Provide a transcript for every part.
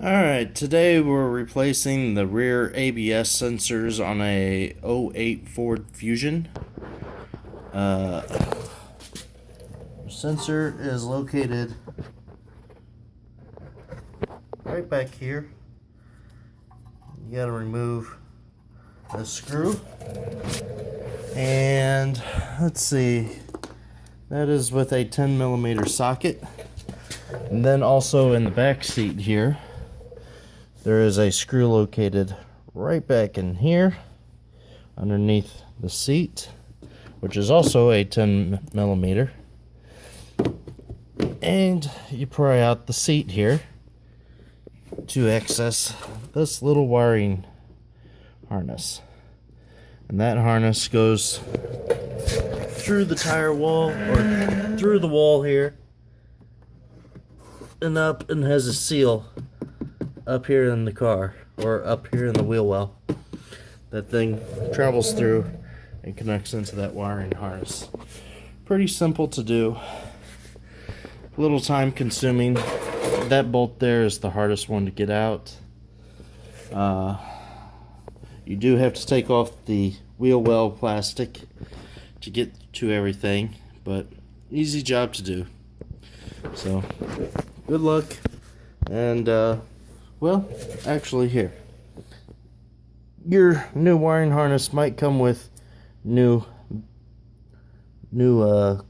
Alright, today we're replacing the rear ABS sensors on a '08 Ford Fusion. The sensor is located right back here. You gotta remove the screw. And let's see, that is with a 10mm socket. And then also in the back seat here, there is a screw located right back in here underneath the seat, which is also a 10mm. And you pry out the seat here to access this little wiring harness. And that harness goes through the tire wall, or through the wall here, and up, and has a seal up here in the car, or up here in the wheel well. That thing travels through and connects into that wiring harness. Pretty simple to do, a little time consuming. That bolt there is the hardest one to get out. You do have to take off the wheel well plastic to get to everything, but easy job to do. So good luck. And well, actually, here, your new wiring harness might come with new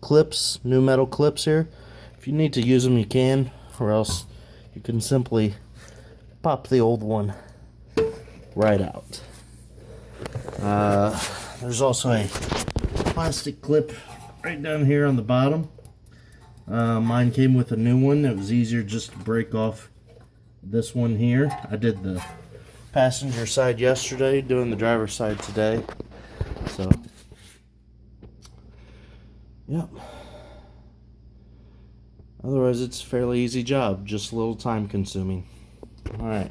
clips, new metal clips here. If you need to use them, you can, or else you can simply pop the old one right out. There's also a plastic clip right down here on the bottom. Mine came with a new one. It was easier just to break off this one here. I did the passenger side yesterday, doing the driver's side today. So, yep. Otherwise, it's a fairly easy job, just a little time consuming. Alright.